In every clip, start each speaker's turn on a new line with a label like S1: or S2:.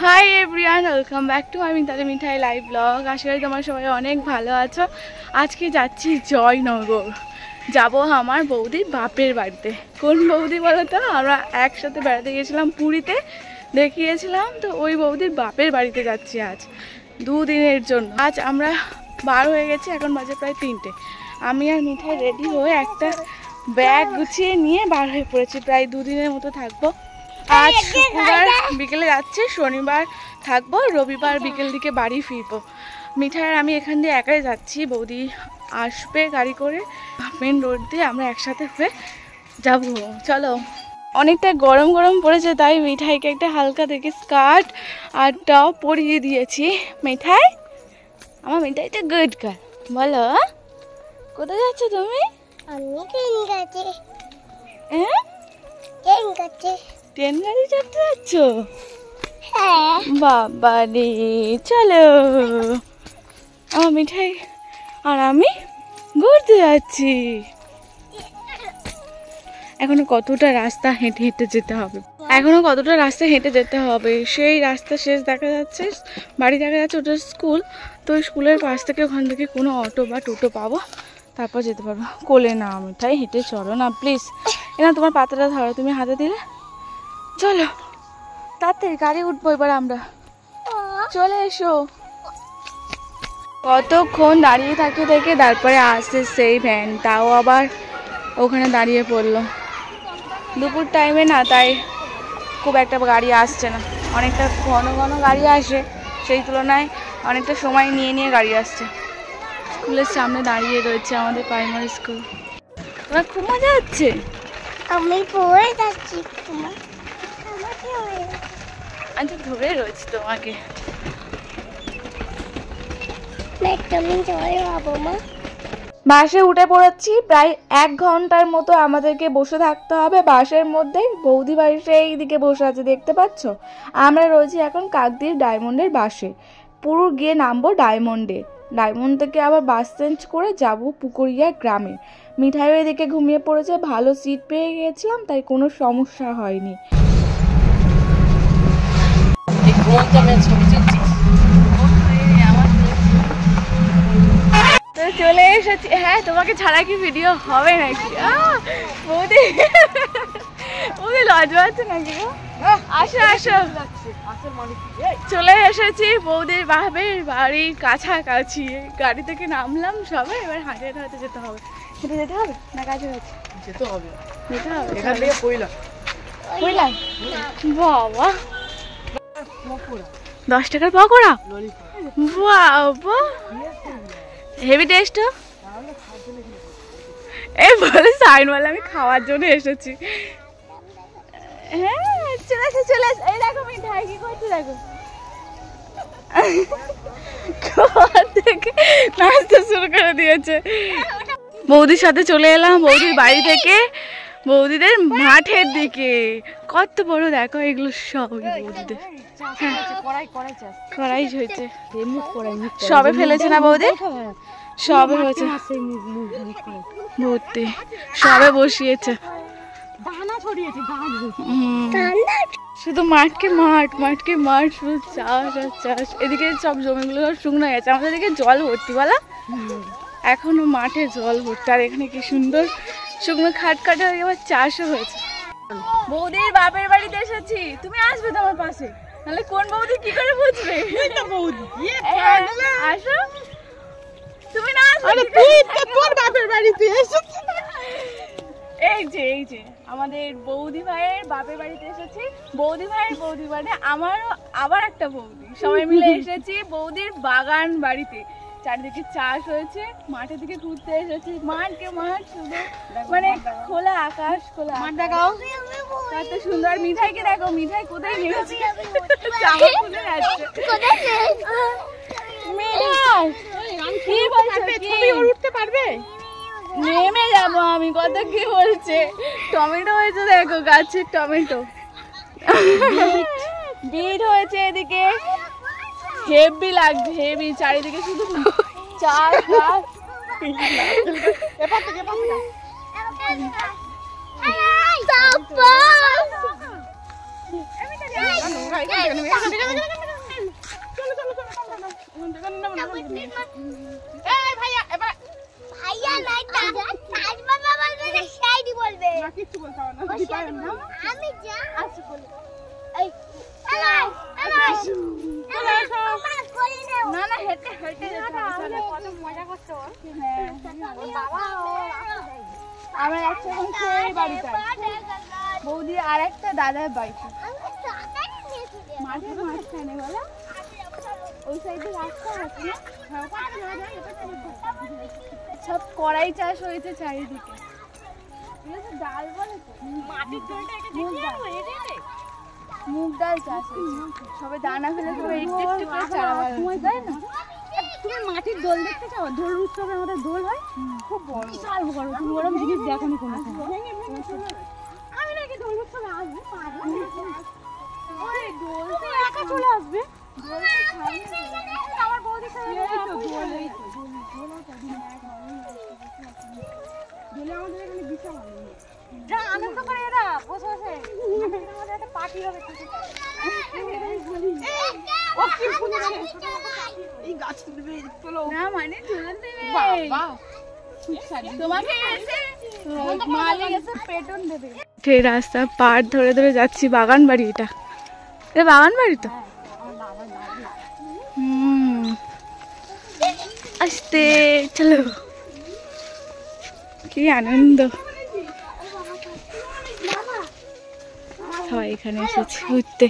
S1: Hi everyone, welcome back to আমি তাদের মিঠাই live blog. আশা করি তোমার সবাই অনেক ভালো আছো। আজকে যাচ্ছি জয়নগর, যাব আমার বৌদির বাপের বাড়িতে। কোন বৌদি বলো তো? আমরা একসাথে বেড়াতে গিয়েছিলাম পুরীতে, দেখিয়েছিলাম তো, ওই বৌদির বাপের বাড়িতে যাচ্ছি আজ 2 দিনের জন্য। আজ আমরা বার হয়ে গেছি, এখন বাজে প্রায় 3টে। আমি আর মিঠাই রেডি হয়ে একটা ব্যাগ গুছিয়ে নিয়ে বার হয়ে পড়েছি। প্রায় 2 দিনের মতো থাকবো। আজ শুক্রবার বিকেলে যাচ্ছি, শনিবার থাকবো, রবিবার বিকেল দিকে বাড়ি ফিরবো। মিঠাই আর আমি এখান দিয়ে একাই যাচ্ছি, বৌদি আসবে গাড়ি করে। মেন রোড দিয়ে আমরা একসাথে হয়ে যাবো। চলো। অনেকটা গরম গরম পড়েছে, তাই মিঠাইকে একটা হালকা দেখে স্কার্ট আর টপ পরিয়ে দিয়েছি। মিঠাই, আমার মিঠাইটা গুড গার্ল। বলো, কোথায় যাচ্ছ তুমি? ট্রেন গাড়ি চাপতে যাচ্ছ? হ্যাঁ বাবা রে, চলো। আমার মিঠাই আর আমি ঘুরতে যাচ্ছি। এখনো কতটা রাস্তা হেঁটে হেঁটে যেতে হবে, সেই রাস্তা শেষ দেখা যাচ্ছে, বাড়ি দেখা যাচ্ছে, ওটা স্কুল। তো স্কুলের পাশ থেকে ওখান থেকে কোনো অটো বা টোটো পাবো, তারপর যেতে পারবো। কোলে না মিঠাই, হেঁটে চলো না প্লিজ। এনা তোমার পাতাটা ধরো, তুমি হাতে দিলে। চলো তাড়াতাড়ি, গাড়ি উঠবো এবার আমরা। চলে এসো। কতক্ষণ দাঁড়িয়ে থাকতে থেকে তারপরে আসছে সেই ভ্যান, তাও আবার ওখানে দাঁড়িয়ে পড়লো। দুপুর টাইমে না, তাই খুব একটা গাড়ি আসছে না। অনেকটা ঘন ঘন গাড়ি আসে, সেই তুলনায় অনেকটা সময় নিয়ে নিয়ে গাড়ি আসছে। স্কুলের সামনে দাঁড়িয়ে রয়েছে আমাদের প্রাইমারি স্কুল। তোমার খুব মজা হচ্ছে?
S2: আমি পড়ে যাচ্ছি।
S1: আচ্ছা, ধরে রয়েছে তোমাকে। বাসে উঠে পড়েছি। প্রায় 1 ঘন্টার মতো আমাদেরকে বসে থাকতে হবে বাসের মধ্যে। বৌদি বাড়িতে এইদিকে বসে আছে, দেখতে পাচ্ছ। আমরা রয়েছি এখন কাকদ্বীপ ডায়মন্ডের বাসে। পুরো গিয়ে নামবো ডায়মন্ডে। ডায়মন্ড থেকে আবার বাস চেঞ্জ করে যাব পুকুরিয়া গ্রামে। মিঠাইও এদিকে ঘুমিয়ে পড়েছে, ভালো সিট পেয়ে গেছিলাম, তাই কোনো সমস্যা হয়নি। চলে এসেছি। হ্যাঁ, তোমাকে ছাড়া কি ভিডিও হবে নাকি? বৌদি বৌদি লজ্জা আছে নাকি? আসো আসো, চলে এসেছি বৌদির বাপের বাড়ির কাছাকাছি। গাড়ি থেকে নামলাম সবাই, এবার হাঁটে হাঁটে যেতে হবে। হেঁটে যেতে হবে না কাছে কাছে যেতে হবে? এখান থেকে কইলাম বাবা 10 টাকার পকোড়া, বাবা হেভি টেস্ট। এই বলে সাইনওয়ালা আমি খাওয়ার জন্য এসেছি। হ্যাঁ চলে আসে চলে আসে। এই দেখো মিঠাই কি করছে, দেখো থেকে নাচতে শুরু করে দিয়েছে। বৌদির সাথে চলে এলাম বৌদির বাড়ি থেকে বৌদিদের মাঠের দিকে। কত বড় দেখো, এগুলো সব বৌদিদের। কড়াই হয়েছে, সবে ফেলেছে না বৌদি? সবে হয়েছে ভর্তি, সবে বসিয়েছে। শুধু মাঠকে মাঠ, শুধু চাষ আর চাষ। এদিকে সব জমিগুলো সব শুকনো গেছে, আমাদের এদিকে জল ভর্তি বলা, এখনো মাঠে জল ভর্তি। আর এখানে কি সুন্দর শুকনো খাট কাটা হয়ে এবার চাষও হয়েছে। বৌদির বাপের বাড়িতে এসেছি, তুমি আসবে তো আমার পাশে, তাহলে কোন বৌদি কি করে বুঝবে? আসো, তুমি না আসলে তোর বাপের বাড়িতে এসেছি। এই যে আমাদের বৌদি ভাইয়ের বাপের বাড়িতে এসেছি। বৌদি ভাইয়ের বৌদি মানে আমারও আবার একটা বৌদি, সবাই মিলে এসেছি বৌদির বাগান বাড়িতে। চারিদিকে চাষ হয়েছে, মাঠের দিকে ঘুরতে এসেছি। মাঠকে মাঠ, শুধু মানে খোলা আকাশ, খোলা মাঠ। দেখাও কত সুন্দর। মিঠাইকে দেখো, মিঠাই কোথায় নেমেছে, জামা খুলে যাচ্ছে। উঠতে পারবে? নেমে যাবো আমি, কত কি বলছে। টমেটো হয়েছে দেখো, গাছের টমেটো, বিট হয়েছে এদিকে। হেভি লাগছে, হেভি। চারিদিকে শুধু চাষ গাছ। আমরা যাচ্ছি এখন সেই বাড়িটা, বৌদি আর একটা দাদার বাড়িতে, মাঠের মাঝখানে বলো, ওই সাইডে রাস্তা আছে না, সব কড়াই চাষ হয়েছে চারিদিকে, ডাল বলে মুগ ডাল চাষ হয়েছে, সবে দানা ফেলে তবে একটু একটু করে চারা বাড়ানো, তাই না?
S3: তুমি মাটির দোল দেখতে চাও? দোল উৎসবের মধ্যে দোল হয়, খুব বড়, বিশাল বড়। তুমি ওরকম জিনিস দেখোনি কোনো সময়? আমি নাকি দোল উৎসবে আসবে, দোল তো একা চলে আসবে। আমার বৌদির সাথে আনন্দ করে এরা বসে বসে, একটা পার্টি হবে।
S1: না মানে তুলে দেবে তোমাকে এসে মালিক এসে পেটন দেবে। সেই রাস্তা পাড় ধরে ধরে যাচ্ছি বাগান বাড়ি, এটা বাগান বাড়ি তো। আসতে চলো, কি আনন্দ, সবাই এখানে এসেছে ঘুরতে।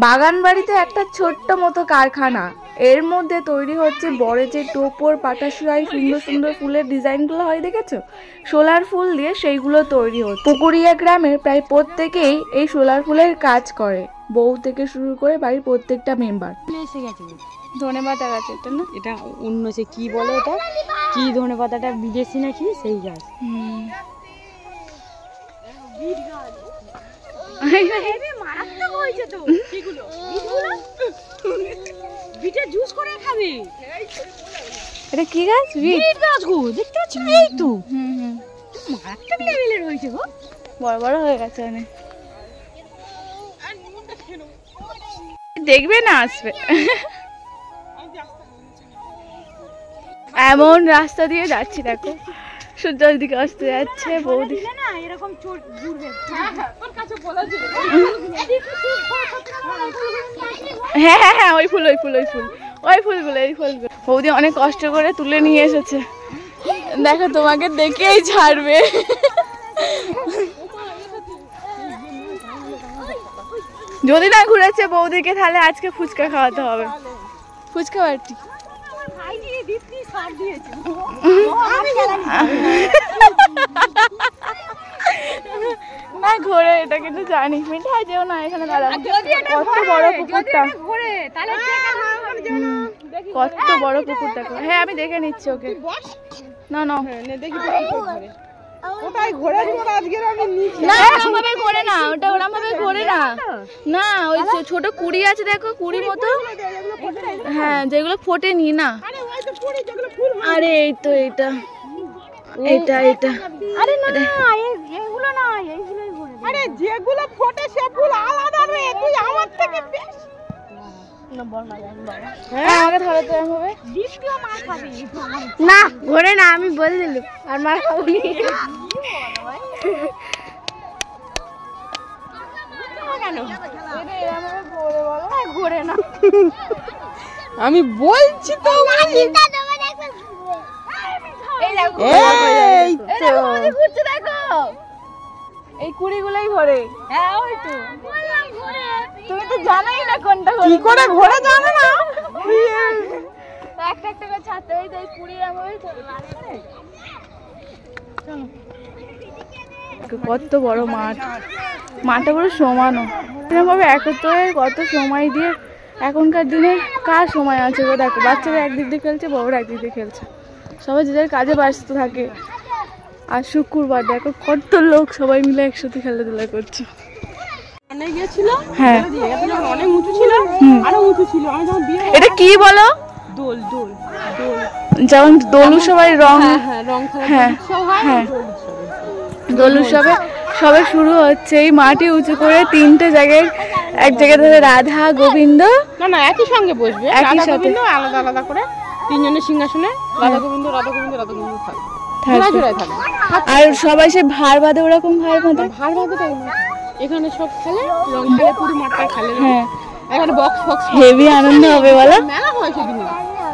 S1: বাগান বাড়িতে একটা ছোট্ট মতো কারখানা, এর মধ্যে তৈরি হচ্ছে বড় যে টোপর পাটাশাই সুন্দর সুন্দর ফুলের ডিজাইনগুলো হয় দেখেছো, সোলার ফুল দিয়ে সেইগুলো তৈরি হচ্ছে। পুকুরিয়া গ্রামের প্রায় প্রত্যেকেই এই সোলার ফুলের কাজ করে, বউ থেকে শুরু করে বাড়ির প্রত্যেকটা মেম্বার।
S3: এসে গেছে
S1: ধনেপাতা গাছ এটা না,
S3: এটা অন্য সে কি বলে, এটা কি ধনেপাতাটা বিদেশি নাকি সেই গাছ। বিটের জুস করে খাবে।
S1: এটা কি গাছ?
S3: বিট গাছ গো, দেখতে পাচ্ছ? এই তো মারাত্মক লেভেলের হয়েছে গো,
S1: বড় বড় হয়ে গেছে অনেক। দেখবে না আসবে, এমন রাস্তা দিয়ে যাচ্ছি দেখো, সূর্যের দিকে আসতে যাচ্ছে, বৌদি
S3: না এরকম চোট ঘুরবে।
S1: হ্যাঁ হ্যাঁ হ্যাঁ, ওই ফুল ওই ফুল ওই ফুল ওই ফুলগুলো এই ফুলগুলো বৌদি অনেক কষ্ট করে তুলে নিয়ে এসেছে, দেখো তোমাকে দেখেই ছাড়বে। যদি না ঘুরেছে বৌদিকে তাহলে আজকে ফুচকা খাওয়াতে হবে, ফুচকা পার্টি। না ঘোরে, এটা কিন্তু জানি, মিঠাই যেও না এখানে দাদা, কত বড় পুকুরটা, কত বড় পুকুরটা। হ্যাঁ আমি দেখে নিচ্ছি ওকে, না না ওরকম ভাবে ঘোরে না, ওটা ওরকম ভাবে ঘোরে না, না ওই ছোট কুড়ি আছে দেখো, কুড়ি মতো, হ্যাঁ যেগুলো ফোটেনি না। আরে এই তো এইটা এটা এটা,
S3: আরে না এইগুলো না, এইগুলোই ঘোরে। আরে যেগুলো ফোটে সে ফুল আলাদা রে, তুই আমার থেকে বেশি
S2: না ঘোরে না, আমি বলে দিলাম আর মার খাবনি।
S3: ঘোরে না, আমি বলছি তো।
S1: এই কুড়িগুলোই ঘোরে। হ্যাঁ ওই তো, তুমি তো জানোই না কোনটা
S3: কি করে ঘোরে জানো না,
S1: একটা একটা করে ছাড়তে হয়, তাই কুড়ির আমলে কত বড় মাঠ, মাঠটা পুরো সমানো, এরকমভাবে একত্র হয়ে কত সময় দিয়ে, এখনকার দিনে কার সময় আছে গো, দেখো বাচ্চারা একদিক দিয়ে খেলছে, বড়রা একদিক দিয়ে খেলছে, সবাই যে যার কাজে ব্যস্ত থাকে। আর শুক্রবার দেখো কত লোক সবাই মিলে একসাথে খেলাধুলা করছে। হ্যাঁ
S3: অনেক উঁচু ছিল, আরো উঁচু ছিল।
S1: এটা কি বলো?
S3: দোল দোল দোল,
S1: যেমন দোল উৎসবে রং,
S3: রং
S1: হ্যাঁ হ্যাঁ দোল উৎসবে সবে শুরু হচ্ছে। এই মাটি উঁচু করে 3টে জায়গায়, এক জায়গায় ধরে রাধা গোবিন্দ,
S3: না একই সঙ্গে বসবে,
S1: একই
S3: রাধা
S1: সাথে।
S3: গোবিন্দ আলাদা আলাদা করে 3 জনের সিংহাসনে রাধা গোবিন্দ থাকবে, জোড়ায় থাকবে।
S1: আর সবাই সে ভার বাঁধে, ওরকম ভার বাঁধে।
S3: ভার বাঁধাটাই এখানে সব খেলে, রং খেলে, পুরো মাঠটা খেলে।
S1: হ্যাঁ,
S3: এখানে বক্স ফক্স
S1: হেভি আনন্দ হবে বলো।
S3: মেলা হয় সেদিন,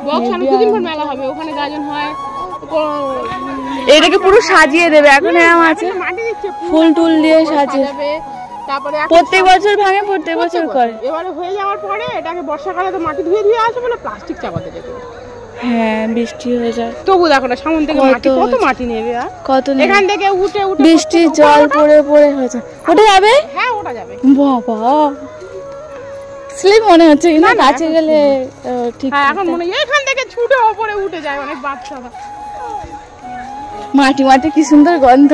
S3: বক্স আনে 2 দিন পর মেলা হবে, ওখানে গাজন হয়।
S1: এটাকে পুরো সাজিয়ে দেবে, এখন এরকম আছে
S3: মাটি দিচ্ছে,
S1: ফুল টুল দিয়ে সাজিয়ে।
S3: তারপরে
S1: প্রত্যেক বছর ভাঙে, প্রত্যেক বছর করে।
S3: এবারে হয়ে যাওয়ার পরে এটাকে বর্ষাকালে তো মাটি ধুয়ে ধুয়ে আসবে না, প্লাস্টিক চাপাতে দেবে।
S1: হ্যাঁ, বৃষ্টি হয়ে যায়।
S3: তবু দেখো না সামন থেকে মাটি কত মাটি নেবে, আর
S1: কত
S3: এখান থেকে উঠে উঠে
S1: বৃষ্টির জল পড়ে পড়ে হয়েছে। ওটা যাবে?
S3: হ্যাঁ ওটা যাবে।
S1: বাবা, স্লিপ মনে হচ্ছে, কিন্তু কাছে গেলে ঠিক।
S3: হ্যাঁ এখন মনে হয় এখান থেকে ছুটে ওপরে উঠে যায় অনেক বাচ্চারা।
S1: মাটি মাটি কি সুন্দর গন্ধ।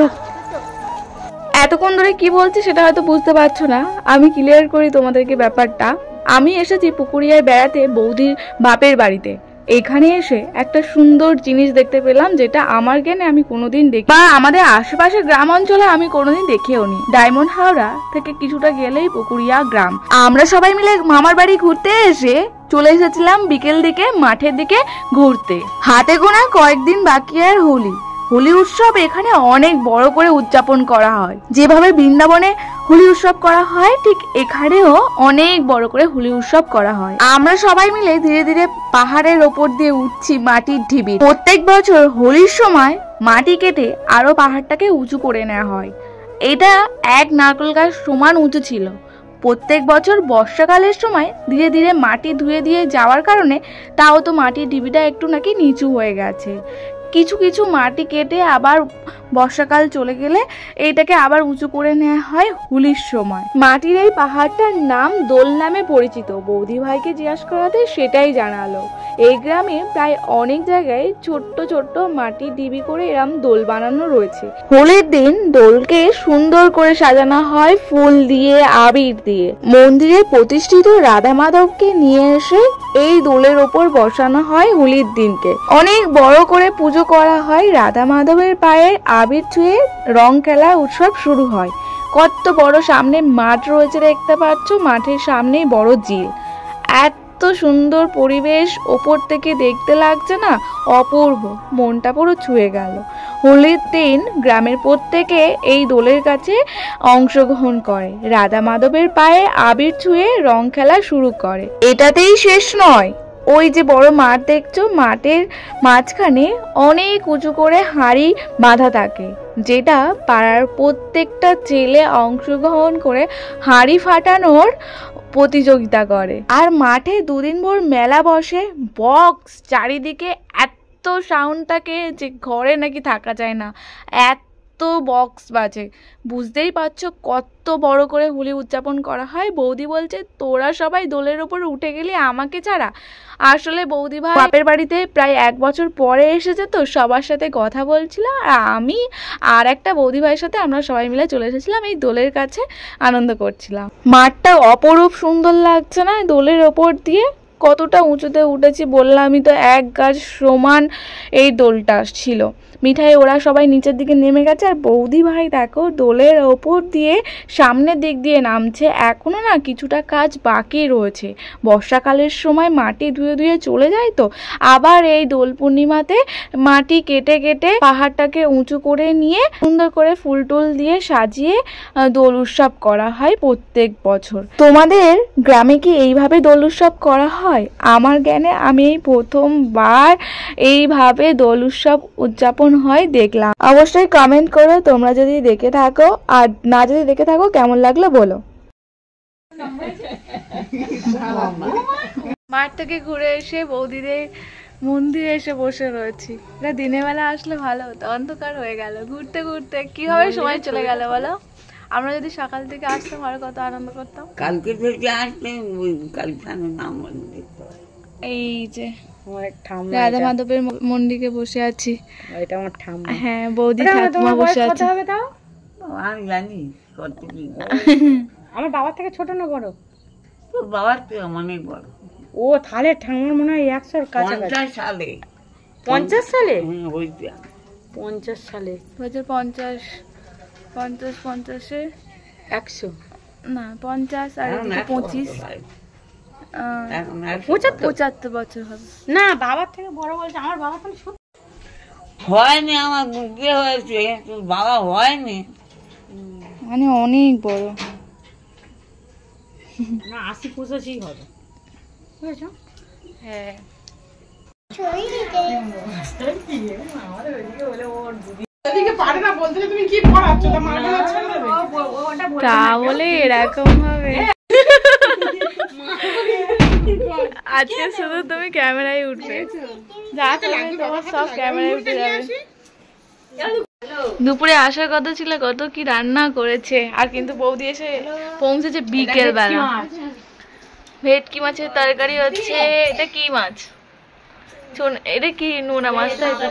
S1: এতক্ষণ ধরে কি বলছি সেটা হয়তো বুঝতে পারছো না, আমি ক্লিয়ার করি তোমাদেরকে ব্যাপারটা। আমি এসেছি পুকুরিয়ায় বেড়াতে বৌদির বাপের বাড়িতে। এখানে এসে একটা সুন্দর জিনিস দেখতে পেলাম, যেটা আমার জ্ঞানে আমি কোনোদিন দেখি, বা আমাদের আশেপাশে গ্রাম অঞ্চলে আমি কোনোদিন দেখেও নি। ডায়মন্ড হাওড়া থেকে কিছুটা গেলেই পুকুরিয়া গ্রাম। আমরা সবাই মিলে মামার বাড়ি ঘুরতে এসে চলে এসেছিলাম বিকেল দিকে মাঠের দিকে ঘুরতে। হাতে গোনা কয়েকদিন বাকি আর হোলি। হোলি উৎসব এখানে অনেক বড় করে উদযাপন করা হয়। যেভাবে বৃন্দাবনে হোলি উৎসব করা হয়, ঠিক এখানেও অনেক বড় করে হোলি উৎসব করা হয়। আমরা সবাই মিলে ধীরে ধীরে পাহাড়ের ওপর দিয়ে উঠছি মাটির ঢিবি। প্রত্যেক বছর হোলির সময় মাটি কেটে আরো পাহাড়টাকে উঁচু করে নেওয়া হয়। এটা এক নারকেল গাছ সমান উঁচু ছিল। প্রত্যেক বছর বর্ষাকালের সময় ধীরে ধীরে মাটি ধুয়ে দিয়ে যাওয়ার কারণে তাও তো মাটির ঢিবিটা একটু নাকি নিচু হয়ে গেছে। কিছু কিছু মাটি কেটে আবার বর্ষাকাল চলে গেলে এইটাকে আবার উঁচু করে নেওয়া হয় হোলির সময়। মাটির এই পাহাড়টার নাম দোল নামে পরিচিত। বৌদি ভাইকে জিজ্ঞাসা করাতে সেটাই জানালো। এই গ্রামে প্রায় অনেক জায়গায় ছোট্ট ছোট্ট মাটির ঢিবি করে এরম দোল বানানো রয়েছে। হোলির দিন দোলকে সুন্দর করে সাজানো হয় ফুল দিয়ে, আবির দিয়ে। মন্দিরে প্রতিষ্ঠিত রাধা মাধবকে নিয়ে এসে এই দোলের ওপর বসানো হয় হোলির দিনকে। অনেক বড় করে পুজো করা হয়। রাধা মাধবের পায়ে আবির ছুঁয়ে রং খেলা উৎসব শুরু হয়। কত বড় সামনে মাঠ রয়েছে দেখতে পাচ্ছ, মাঠের সামনেই বড় ঝিল। এত সুন্দর পরিবেশ, ওপর থেকে দেখতে লাগছে না অপূর্ব, মনটা পুরো ছুঁয়ে গেল। হোলির দিন গ্রামের প্রত্যেকে এই দোলের কাছে অংশগ্রহণ করে, রাধা মাধবের পায়ে আবির ছুঁয়ে রং খেলা শুরু করে। এটাতেই শেষ নয়, ওই যে বড় মাঠ দেখছো, মাঠের মাঝখানে অনেক উঁচু করে হাঁড়ি বাঁধা থাকে, যেটা পাড়ার প্রত্যেকটা ছেলে অংশগ্রহণ করে হাঁড়ি ফাটানোর প্রতিযোগিতা করে। আর মাঠে 2 দিন ভর মেলা বসে। বক্স চারিদিকে এত সাউন্ড থাকে যে ঘরে নাকি থাকা যায় না, এত বক্স বাজে। বুঝতেই পারছো কত বড় করে হোলি উদযাপন করা হয়। বৌদি বলছে তোরা সবাই দোলের ওপর উঠে গেলি আমাকে ছাড়া। আসলে বৌদি ভাই বাপের বাড়িতে প্রায় 1 বছর পরে এসেছে, তো সবার সাথে কথা বলছিল। আর আমি আর একটা বৌদি ভাইয়ের সাথে আমরা সবাই মিলে চলে এসেছিলাম এই দোলের কাছে, আনন্দ করছিলাম। মাঠটা অপরূপ সুন্দর লাগছে না দোলের ওপর দিয়ে? কতটা উঁচুতে উঠেছি বললামই তো, 1 গাছ সমান এই দোলটা ছিল। মিঠাই ওরা সবাই নিচের দিকে নেমে গেছে, আর বৌদি ভাই দেখো দোলের ওপর দিয়ে সামনের দিক দিয়ে নামছে। এখনো না কিছুটা কাজ বাকি রয়েছে। বর্ষাকালের সময় মাটি ধুয়ে ধুয়ে চলে যায়, তো আবার এই দোল পূর্ণিমাতে মাটি কেটে কেটে পাহাড়টাকে উঁচু করে নিয়ে সুন্দর করে ফুল টুল দিয়ে সাজিয়ে দোল উৎসব করা হয় প্রত্যেক বছর। তোমাদের গ্রামে কি এইভাবে দোল উৎসব করা হয়? আমার জ্ঞানে আমি এই প্রথমবার এইভাবে দোল উৎসব উদযাপন হয় দেখলাম। অবশ্যই কমেন্ট করো তোমরা যদি দেখে থাকো, আর না যদি দেখে থাকো কেমন লাগলো বলো। মাঠ থেকে ঘুরে এসে বৌদিদের মন্দিরে এসে বসে রয়েছি। এটা দিনের বেলা আসলে ভালো হতো, অন্ধকার হয়ে গেল। ঘুরতে ঘুরতে কিভাবে সময় চলে গেল বলো। আমরা যদি সকাল থেকে আসতাম আরো কত আনন্দ করতাম।
S4: কালকে থেকে আসলে কালকে নাম
S1: এই যে রাধা মাধবের মন্দিরে বসে আছি।
S3: এটা আমার ঠাম্মা।
S1: হ্যাঁ, বৌদি ঠাকুমা বসে আছে।
S4: আমি জানি কত কি।
S3: আমার বাবার থেকে ছোট না বড়?
S4: তোর বাবার থেকে অনেক বড়।
S3: ও তাহলে ঠাম্মার মনে হয় 100-র কাছাকাছি।
S4: 50 সালে।
S3: 50 সালে?
S4: হ্যাঁ,
S3: 50 সালে।
S1: 50। 50 50-এ
S3: 100
S1: না 50 আর এদিকে 25 75 বছর হবে।
S3: না বাবার থেকে বড় বলছে, আমার বাবা তো
S4: হয়নি, আমার বুদ্ধি হয়েছে, তোর বাবা হয়নি।
S1: মানে অনেক বড়।
S3: না 80 85 হবে, বুঝেছো?
S1: হ্যাঁ তা বলে এরকম হবে? আজকে শুধু তুমি ক্যামেরায় উঠবে, যা করবে তোমার সব ক্যামেরায় উঠে যাবে। দুপুরে আসার কথা ছিল, কত কি রান্না করেছে, আর কিন্তু বৌদি এসে পৌঁছেছে বিকেল বেলা। ভেটকি মাছের তরকারি হচ্ছে। এটা কি মাছ? এটা কি নোনা মাছ? তাই তো।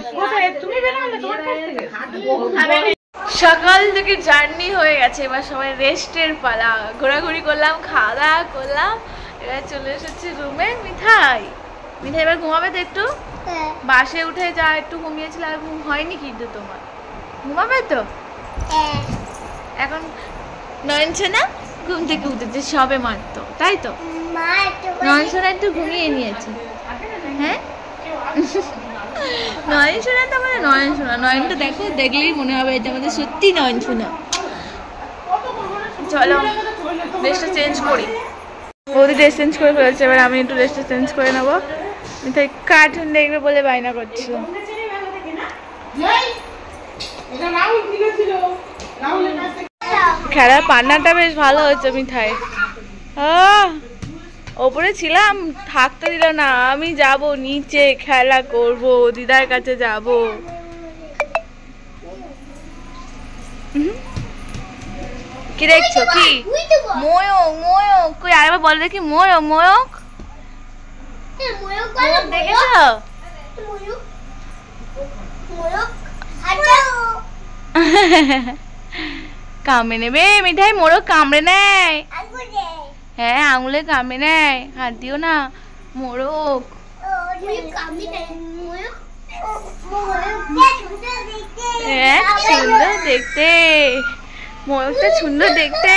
S1: সকাল থেকে জার্নি হয়ে গেছে, এবার সবাই রেস্টের পালা। ঘোরাঘুরি করলাম, খাওয়া দাওয়া করলাম, এবার চলে এসেছি রুমে। মিঠাই এবার ঘুমাবে তো একটু? বাসে উঠে যা একটু ঘুমিয়েছিল, আর ঘুম হয়নি কিন্তু তোমার? ঘুমাবে তো এখন? নয়নসোনা ঘুম থেকে উঠেছে সবে মাত্র, তাই তো? নয়নসোনা একটু ঘুমিয়ে নিয়েছে। হ্যাঁ নয়নসোনা তো মানে নয়নসোনা, নয়নটা দেখো, দেখলেই মনে হবে এটা আমাদের সত্যি নয়নসোনা। চলো ড্রেসটা চেঞ্জ করি। বৌদি ড্রেস চেঞ্জ করে ফেলেছে, এবার আমি একটু ড্রেসটা চেঞ্জ করে নেবো। মিঠাই কার্টুন দেখবে বলে বায়না করছিল। খেলার পান্নাটা বেশ ভালো হচ্ছে মিঠাই। ওপরে ছিলাম, থাকতে দিল না। আমি যাব নিচে, খেলা করব, দিদার কাছে যাব। কি দেখছো? কি ময়ূক? ময়ূক কই? আরেকবার বল দেখি। ময়ূক ময়ূক দেখেছো? কামড়ে নেবে মিঠাই, মোরগ কামড়ে নেয়। হ্যাঁ আঙুলে কামড়ে নেয়, হাত দিও না। মোরগ সুন্দর দেখতে, ময়ূরটা সুন্দর দেখতে।